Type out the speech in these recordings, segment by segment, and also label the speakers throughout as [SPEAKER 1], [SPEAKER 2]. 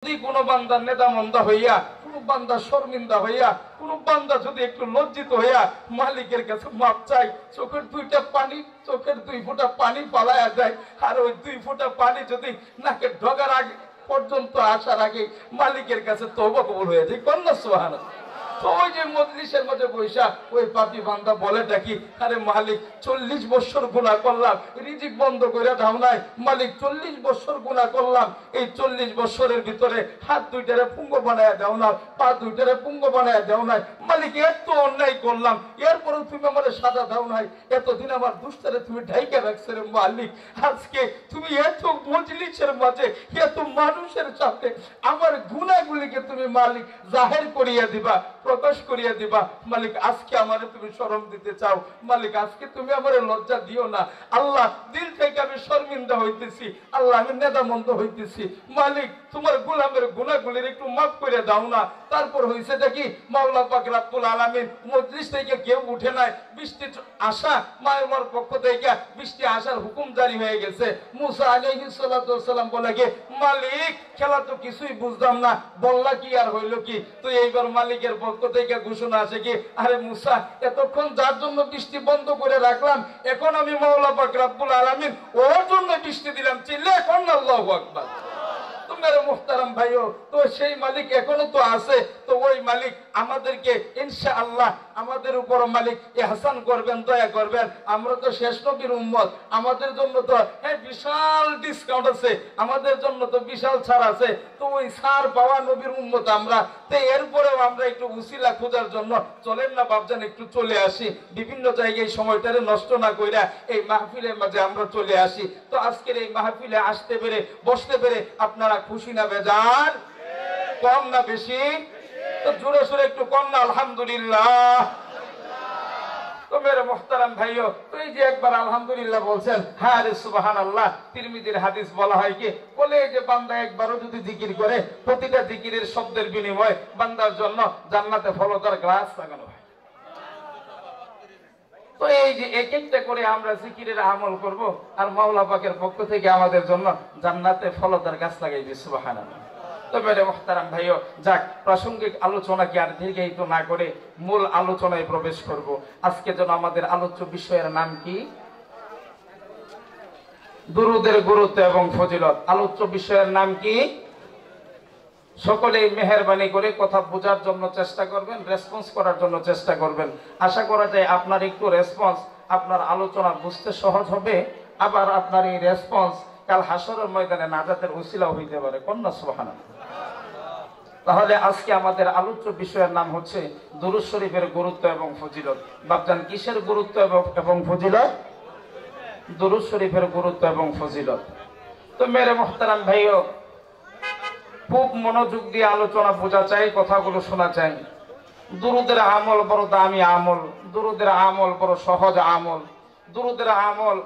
[SPEAKER 1] যদি কোনো বান্দার নেদামন্দা হইয়া, কোনো বান্দা শর্মিন্দা হইয়া, কোনো বান্দা যদি একটু লজ্জিত হইয়া মালিকের কাছে মাপ চাই, চোখের দুই ফোঁটা পানি পালায়া যায়, আর ওই 2 ফোঁটা পানি যদি নাকের ঢোকার আগে পর্যন্ত আসার আগে মালিকের কাছে তওবা কবুল হয়ে যায়। কন্যা সুবহানাল্লাহ। তো ওই যে মজলিসের মধ্যে বৈশা ওই পাপী বান্দা বলে ডাকি, আরে মালিক 40 বছর গুনাহ করলাম, রিজিক বন্ধ করে দাও নাই মালিক, 40 বছর গুনাহ করলাম, এই 40 বছরের ভিতরে হাত দুইটারে পুঙ্গ বানায় দাও না, পা দুইটারে পুঙ্গ বানায় দাও নাই মালিক, এত অন্যায় করলাম, এরপরেও তুমি আমার সাজা দাও নাই, এতদিন আমার দুষ্টারে তুমি ঢাইকা রাখছো রে মালিক, আজকে তুমি এত মজলিসের মাঝে এত মানুষের সাথে আমার গুনাহগুলিকে তুমি মালিক জাহির করিয়া দিবা, প্রকাশ করিয়া দিবা মালিক, আজকে আমারে তুমি শরম দিতে চাও মালিক, আজকে তুমি আমারে লজ্জা দিও না আল্লাহ, দিল থেকে আমি শর্মিন্দা হইতেছি আল্লাহ, আমি নেদামন্দ হইতেছি মালিক, তোমার গোলামের গুনাহগুলির একটু মাফ করে দাও না। তারপর হইছেটা কি, মাওলা পাক রব্বুল আলামিন মজলিস থেকে কেউ উঠে নাই, বৃষ্টি আসা মায়ের পক্ষ থেকে বৃষ্টি আসার হুকুম জারি হয়ে গেছে। মুসা আলাইহিস সালাতু ওয়াস সালাম বলে কি, মালিক খেলা তো কিছুই বুঝলাম না, বললা কি আর হইল কি, তো এইবার মালিকের পক্ষ থেকে ঘোষণা আসে কি, আরে মুসা এতক্ষণ যার জন্য বৃষ্টি বন্ধ করে রাখলাম, এখন আমি মাওলা পাক রব্বুল আলামিন ওর জন্য বৃষ্টি দিলাম, চিল্লা এখন আল্লাহু আকবার। মেরে মুহতারাম ভাইও, তো সেই মালিক এখনো তো আছে, তো ওই মালিক আমাদেরকে ইনশাআল্লাহ আমাদের উপর মালিক ইহসান করবেন, দয়া করবেন। আমরা তো শেষ নবীর উম্মত, আমাদের জন্য তো বিশাল ডিসকাউন্ট আছে, আমাদের জন্য তো বিশাল ছাড় আছে, তো ওই ছাড় পাওয়া নবীর উম্মত আমরা, তো এরপরেও আমরা একটু উসিলা খোঁজার জন্য চলেন না বাপজান, একটু চলে আসি বিভিন্ন জায়গায়, সময়টারে নষ্ট না কইরা এই মাহফিলের মাঝে আমরা চলে আসি। তো আজকের এই মাহফিলে আসতে পেরে বসতে পেরে আপনারা খুশি না বেজার, কম না বেশি? তো জোরে সোরে একটু কম না আলহামদুলিল্লাহ? তো মেরে মুহতারাম ভাইও, তো এই যে একবার আলহামদুলিল্লাহ বলছেন, হ্যাঁ রে সুবহানাল্লাহ, তিরমিজির হাদিস বলা হয় কি, বলে যে বান্দা একবারও যদি জিকির করে, প্রতিটা জিকিরের শব্দের বিনিময়ে বান্দার জন্য জান্নাতে ফলদার গাছ লাগানো হয়। তো এই যে এক একটা করে আমরা জিকিরের আমল করব, আর মাওলা পাকের পক্ষ থেকে আমাদের জন্য জান্নাতে ফলদার গাছ লাগাইবে। সুবহানাল্লাহ। তো মেরে মুহতারাম ভাইও, যাক, প্রাসঙ্গিক আলোচনাকে আর দীর্ঘায়িত না করে মূল আলোচনায় প্রবেশ করব। আজকে যেন আমাদের আলোচ্য বিষয়ের নাম কি, দুরূদের গুরুত্ব এবং ফজিলত। আলোচ্য বিষয়ের নাম কি? সকলেই মেহেরবানি করে কথা বোঝার জন্য চেষ্টা করবেন, রেসপন্স করার জন্য চেষ্টা করবেন। আশা করা যায় আপনার একটু রেসপন্স আপনার আলোচনা বুঝতে সহজ হবে, আবার আপনার এই রেসপন্স কাল হাসরের ময়দানে নাজাতের উসিলাও হইতে পারে। কন্যা সুবহানাল্লাহ। তাহলে আজকে আমাদের আলোচ্য বিষয়ের নাম হচ্ছে দুরূদ শরীফের গুরুত্ব এবং ফজিলত। বাপজান, কিসের গুরুত্ব এবং ফজিলত? দুরূদ শরীফের গুরুত্ব এবং ফজিলত। তো মেরে মুহতারাম ভাইও, খুব মনোযোগ দিয়ে আলোচনা বোঝা চাই, কথাগুলো শোনা চাই। দুরূদের আমল বড় দামি আমল, দুরূদের আমল বড় সহজ আমল, দুরূদের আমল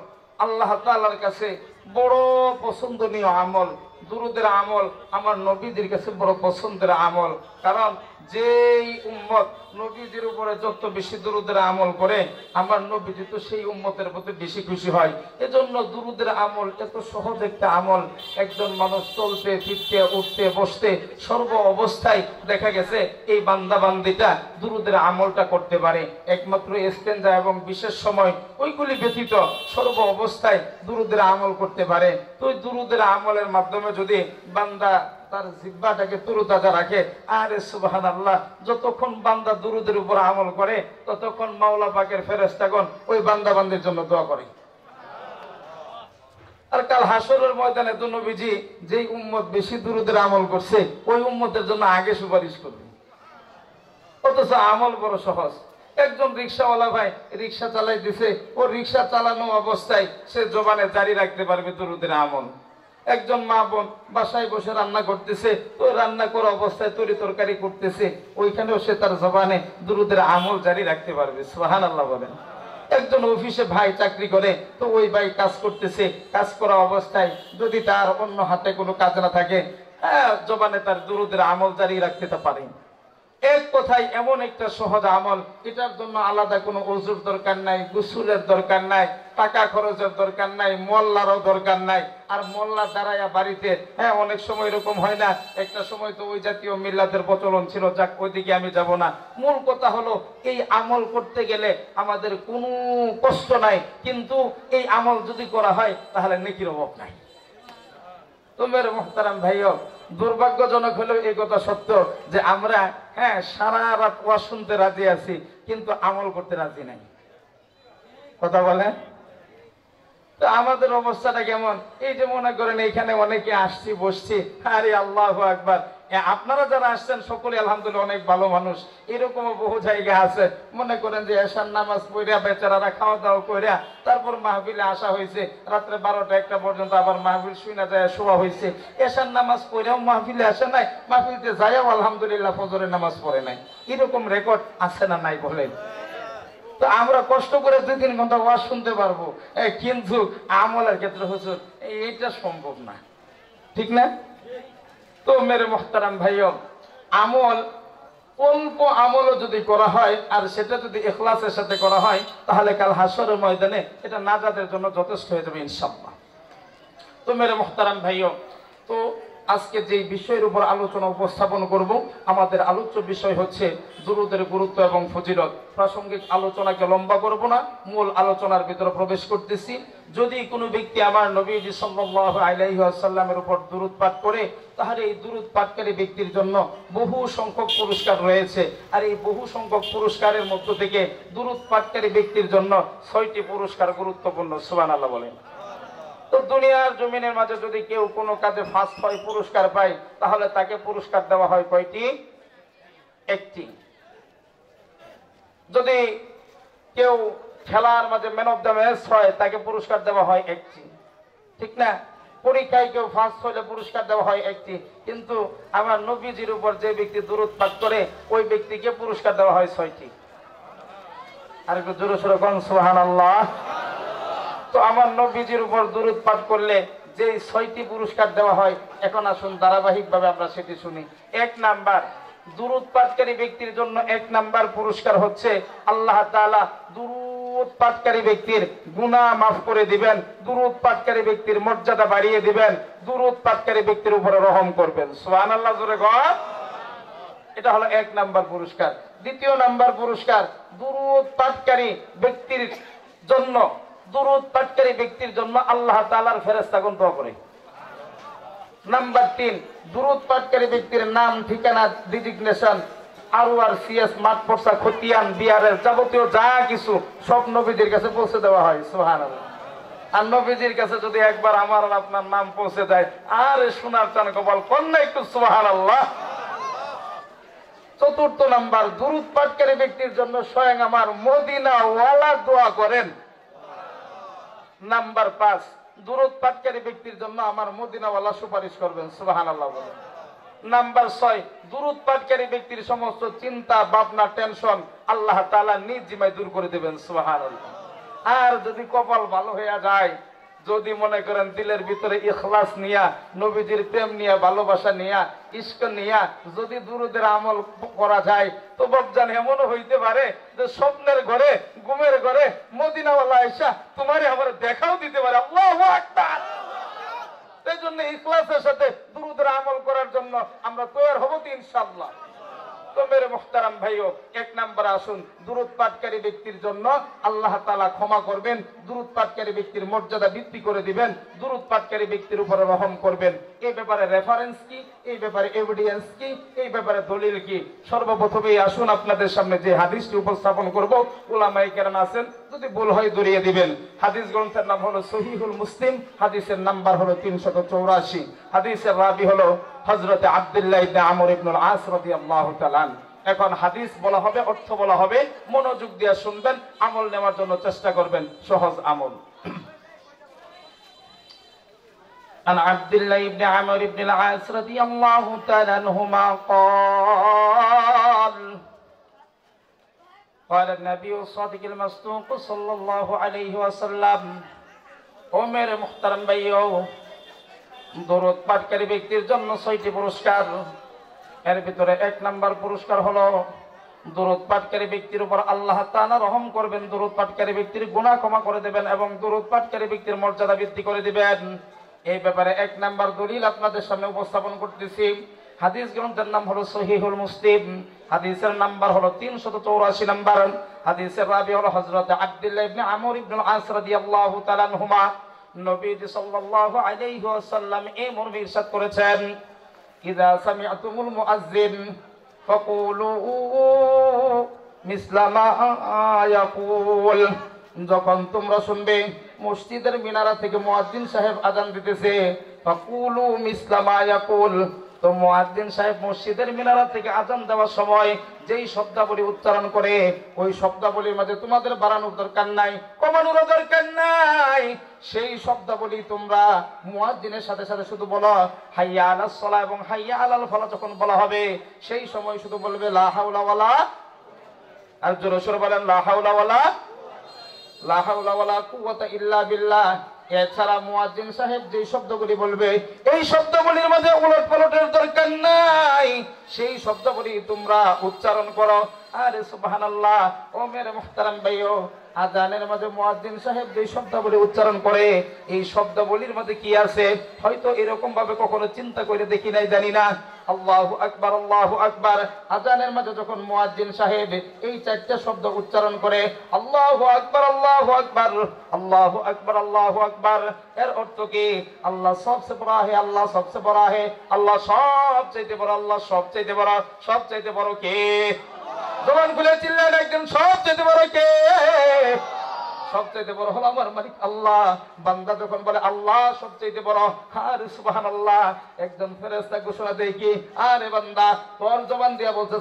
[SPEAKER 1] আল্লাহ তাআলার কাছে বড় পছন্দনীয় আমল। দুরূদের আমল আমার নবীদের কাছে বড় পছন্দের আমল, কারণ যেই উম্মত নবীদের উপরে যত বেশি দুরূদের আমল করে, আমার নবীজি তো সেই উম্মতের প্রতি বেশি খুশি হয়। এজন্য দুরূদের আমল এত সহজ একটা আমল, একজন মানুষ চলতে ফিরতে উঠতে বসতে সর্ব অবস্থায় দেখা গেছে এই বান্দা বান্দিটা দুরূদের আমলটা করতে পারে। একমাত্র ইস্তেনজা এবং বিশেষ সময় ওইগুলি ব্যতীত সর্ব অবস্থায় দুরূদের আমল করতে পারে। তো ওই দুরূদের আমলের মাধ্যমে যদি বান্দা তার জিহ্বাটাকে তরুতাজা রাখে, আরে সুবহানাল্লাহ, যতক্ষণ বান্দা দুরূদের উপর আমল করে ততক্ষণ মাওলা পাকের ফেরেশতাগণ ওই বান্দা বান্দির জন্য দোয়া করে। আর কাল হাসরের ময়দানে তো নবীজি যেই উম্মত বেশি দুরূদের আমল করছে ওই উম্মতের জন্য আগে সুপারিশ করবে। অথচ আমল বড় সহজ। একজন রিকশাওয়ালা ভাই রিকশা চালাই দিছে, ও রিকশা চালানো অবস্থায় সে জবানে জারি রাখতে পারবে দুরূদের আমল। একজন মা বোন বাসায় বসে রান্না করতেছে, তো রান্না করা অবস্থায় তরি তরকারি করতেছে, ওইখানেও সে তার জবানে দুরূদের আমল জারি রাখতে পারবে। সুবহানাল্লাহ বলেন। একজন অফিসে ভাই চাকরি করে, তো ওই ভাই কাজ করতেছে, কাজ করা অবস্থায় যদি তার অন্য হাতে কোনো কাজ না থাকে, জবানে তার দুরূদের আমল জারি রাখতে পারে। এক কথায় এমন একটা সহজ আমল, এটার জন্য আলাদা কোনো ওযুর দরকার নাই, গোসলের দরকার নাই, টাকা খরচের দরকার নাই, মোল্লারও দরকার নাই। আর মোল্লা দাঁড়ায়া বাড়িতে, হ্যাঁ অনেক সময় এরকম হয় না, একটা সময় তো ওই জাতীয় মিল্লাতের প্রচলন ছিল, যাক ওইদিকে আমি যাব না। মূল কথা হলো এই আমল করতে গেলে আমাদের কোনো কষ্ট নাই, কিন্তু এই আমল যদি করা হয় তাহলে নেকির অভাব নাই। তো মেরে মুহতারাম ভাইও, দুর্ভাগ্যজনক হলেও এই কথা সত্য যে আমরা হ্যাঁ সারা রাত ওয়াজ শুনতে রাজি আছি, কিন্তু আমল করতে রাজি নাই। কথা বলে তো আমাদের অবস্থাটা কেমন? এই যে মনে করেন এখানে অনেকে আসছি বসছি, আরে আল্লাহু আকবার, আপনারা যারা আসছেন সকলে আলহামদুলিল্লাহ অনেক ভালো মানুষ। এরকমও বহু জায়গা আছে মনে করেন যে এশার নামাজ পড়িয়া বেচারারা খাওয়া দাওয়া করিয়া তারপর মাহফিলে আসা হয়েছে, রাত্রে 12টা-1টা পর্যন্ত আবার মাহফিল শুইনা যায় শোয়া হয়েছে। এশার নামাজ পড়িয়াও মাহফিলে আসে নাই, মাহফিলতে যাইয়াও আলহামদুলিল্লাহ ফজরের নামাজ পড়ে নাই। এরকম রেকর্ড আছে না নাই বলেন? তো আমরা কষ্ট করে 2-3 ঘন্টা ওয়াজ শুনতে পারবো, কিন্তু আমলের ক্ষেত্রে হুজুর এইটা সম্ভব না, ঠিক না? তো মেরে মুহতারাম ভাইও, আমল অল্প আমলও যদি করা হয় আর সেটা যদি ইখলাসের সাথে করা হয় তাহলে কাল হাসরের ময়দানে এটা নাজাতের জন্য যথেষ্ট হয়ে যাবে ইনশাআল্লাহ। তো মেরে মুহতারাম ভাইও, তো আজকে যে বিষয়ের উপর আলোচনা উপস্থাপন করব, আমাদের আলোচ্য বিষয় হচ্ছে দুরূদের গুরুত্ব এবং ফজিলত। প্রাসঙ্গিক আলোচনাকে লম্বা করব না, মূল আলোচনার ভিতরে প্রবেশ করতেছি। যদি কোনো ব্যক্তি আমার নবীজি সাল্লাল্লাহু আলাইহি ওয়াসাল্লামের উপর দুরূদ পাঠ করে, তাহলে এই দুরূদ পাঠকারী ব্যক্তির জন্য বহু সংখ্যক পুরস্কার রয়েছে। আর এই বহু সংখ্যক পুরস্কারের মধ্য থেকে দুরূদ পাঠকারী ব্যক্তির জন্য 6টি পুরস্কার গুরুত্বপূর্ণ। সুবহানাল্লাহ বলেন। তো দুনিয়ার জমিনের মাঝে যদি কেউ কোনো কাজে ফার্স্ট হয়, পুরস্কার পায়, তাহলে তাকে পুরস্কার দেওয়া হয় কয়টি? 1টি। যদি কেউ খেলার মাঝে ম্যান অফ দ্য ম্যাচ হয়, তাকে পুরস্কার দেওয়া হয় 1টি, ঠিক না? পরীক্ষায় কেউ ফার্স্ট হলে পুরস্কার দেওয়া হয় 1টি, কিন্তু আমার নবীজির উপর যে ব্যক্তি দুরূদ পাঠ করে ওই ব্যক্তিকে পুরস্কার দেওয়া হয় 6টি। আর একটু জোরে সোরে কোন সুবহানাল্লাহ। তো আমার নবীজির উপর দুরূদ পাঠ করলে যে 6টি পুরস্কার দেওয়া হয়, এখন আসুন ধারাবাহিকভাবে আমরা সেটি শুনি। 1 নাম্বার, দুরূদ পাঠকারী ব্যক্তির জন্য 1 নাম্বার পুরস্কার হচ্ছে আল্লাহ তাআলা দুরূদ পাঠকারী ব্যক্তির গুনাহ মাফ করে দিবেন, দুরূদ পাঠকারী ব্যক্তির মর্যাদা বাড়িয়ে দিবেন, দুরূদ পাঠকারী ব্যক্তির উপরে রহম করবেন। সুবহানাল্লাহ জোরে বল। এটা হলো 1 নাম্বার পুরস্কার। 2 নাম্বার পুরস্কার, দুরূদ পাঠকারী ব্যক্তির জন্য, দুরূদ পাঠকারী ব্যক্তির জন্য আল্লাহ তাআলার ফেরেশতাগণ দোয়া করে। নাম্বার 3, দুরূদ পাঠকারী ব্যক্তির নাম, ঠিকানা, ডিজিগনেশন, RORCS, মাঠ পড়সা, খতিয়ান, বিহারের যাবতীয় যা কিছু সব নবীজির কাছে পৌঁছে দেওয়া হয়। সুবহানাল্লাহ। আর নবীজির কাছে যদি একবার আমার আর আপনার নাম পৌঁছে যায়, আরে সোনার চান কপাল, কন্যা একটু সুবহানাল্লাহ। 4 নাম্বার, দুরূদ পাঠকারী ব্যক্তির জন্য স্বয়ং আমার মদিনা ওয়ালা দোয়া করেন। নাম্বার 5, দুরূদ পাঠকারী ব্যক্তির জন্য আমার মদিনাওয়ালা সুপারিশ করবেন। সুবহানাল্লাহ বলেন। নাম্বার 6, দুরূদ পাঠকারী ব্যক্তির সমস্ত চিন্তা ভাবনা টেনশন আল্লাহ তাআলা নিজ জিম্মায় দূর করে দেবেন। সুবহানাল্লাহ। আর যদি কপাল ভালো হয়ে যায়, যদি মনে করেন দিলের ভিতরে ইখলাস নিয়া, নবীজির প্রেম নিয়া, ভালোবাসা নিয়া, ইশক নিয়া যদি দুরূদের আমল করা যায়, তো বাপজান এমনও হইতে পারে যে স্বপ্নের ঘরে, ঘুমের ঘরে মদিনাওয়ালা আয়েশা তোমারে আমার দেখাও দিতে পারে। আল্লাহু আকবার। এই জন্য ইখলাসের সাথে দুরূদের আমল করার জন্য আমরা তৈরি হব তো ইনশাআল্লাহ। তো মেরে মুহতারাম ভাইও, 1 নাম্বার আসুন, দুরূদ পাঠকারী ব্যক্তির জন্য আল্লাহ তাআলা ক্ষমা করবেন, দুরূদ পাঠকারী ব্যক্তির মর্যাদা বৃদ্ধি করে দিবেন, দুরূদ পাঠকারী ব্যক্তির উপরে রহম করবেন। এই ব্যাপারে রেফারেন্স কি, এই ব্যাপারে এভিডেন্স কি, এই ব্যাপারে দলিল কি? সর্বপ্রথমেই আসুন আপনাদের সামনে যে হাদিসটি উপস্থাপন করব, উলামায়ে কেরাম আছেন, যদি ভুল হয় ধরিয়ে দিবেন। হাদিস গ্রন্থের নাম হলো সহিহুল মুসলিম, হাদিসের নাম্বার হলো 384, হাদিসের রাবি হলো হযরত আব্দুল্লাহ ইবনে আমর ইবনে আল আস রাদিয়াল্লাহু তাআলা। এখন হাদিস বলা হবে, অর্থ বলা হবে, মনোযোগ দিয়ে শুনবেন, আমল নেওয়ার জন্য চেষ্টা করবেন, সহজ আমল। عن عبد الله بن عمرو بن العاص رضي الله تعالى عنهما قال قال النبي الصادق المصدوق صلى الله عليه وسلم। ও মেরে মুহতারাম ভাইও, দুরূদ পাঠকারী ব্যক্তির জন্য 6টি পুরস্কার। এর ভিতরে 1 নাম্বার পুরস্কার হলো দরুদ পাঠকারী ব্যক্তির উপর আল্লাহ তাআলা রহম করবেন, দরুদ পাঠকারী ব্যক্তির গুনাহ ক্ষমা করে দেবেন এবং দরুদ পাঠকারী ব্যক্তির মর্যাদা বৃদ্ধি করে দিবেন। এই ব্যাপারে 1 নাম্বার দলিল আপনাদের সামনে উপস্থাপন করতেছি। হাদিস গ্রন্থের নাম হলো সহিহুল মুসলিম, হাদিসের নাম্বার হলো 384 নাম্বার। হাদিসের রাবি হলো হযরত আব্দুল্লাহ ইবনে আমর ইবনে আস রাদিয়াল্লাহু তাআলা আনহুমা। নবীজি সাল্লাল্লাহু আলাইহি ওয়াসাল্লাম এই মর্মে ইরশাদ করেছেন, ইযা সামি'তুমুল মুআজ্জিন ফাকুলু মিসলা মা ইয়াকুল। যখন তোমরা শুনবে মসজিদের মিনারা থেকে মুয়াজ্জিন সাহেব আযান দিতেছে, ফাকুলু মিসলা মা ইয়াকুল, তো মুয়াজ্জিন সাহেব মসজিদের মিনারা থেকে আযান দেওয়ার সময় যেই শব্দাবলী উচ্চারণ করে ওই শব্দাবলীর মাঝে তোমাদের বাড়ানোর দরকার নাই, কমানোর দরকার নাই। সেই শব্দাবলী তোমরা মুয়াজ্জিনের সাথে সাথে শুধু বলো হাইয়া আলাস সালাহ এবং হাইয়া আলাল ফালাহ। যখন বলা হবে সেই সময় শুধু বলবে লা হাওলা ওয়ালা, আর জোরে সোরে বলেন লা হাওলা ওয়ালা কুওয়াতা ইল্লা বিল্লাহ। এছাড়া মুয়াজ্জিন সাহেব যে শব্দগুলি বলবে এই শব্দগুলির মধ্যে উলট পালটের দরকার নাই, সেই শব্দগুলি তোমরা উচ্চারণ করো। আরে সুবহানাল্লাহ, ও মেরে মুহতারাম ভাইও, আযানের মাঝে মুয়াজ্জিন সাহেব যে শব্দগুলি উচ্চারণ করে এই শব্দগুলির মধ্যে কি আছে হয়তো এরকম ভাবে কখনো চিন্তা করে দেখি নাই, জানি না। আল্লাহু আকবার, আল্লাহু আকবার। আযানের মাঝে যখন মুয়াজ্জিন সাহেব এই 4টা শব্দ উচ্চারণ করে আল্লাহু আকবার, আল্লাহু আকবার, আল্লাহু আকবার, আল্লাহু আকবার, এর অর্থ কি আল্লাহ সবচেয়ে বড় হে, আল্লাহ সবচেয়ে বড় হে, আল্লাহ সবচেয়ে বড়, আল্লাহ সবচেয়ে বড়। সবচেয়ে বড় কে? জবান খুলে চিল্লান একজন, সবচেয়ে বড় কে? সবচেয়ে বড় হলো আমার মালিক আল্লাহ। বান্দা যখন বলে আল্লাহ সবচেয়ে বড়, আরে সুবহানাল্লাহ, একজন ফেরেশতা ঘোষণা দেয় কি, আরে বান্দা তোর জবান দিয়া বলছে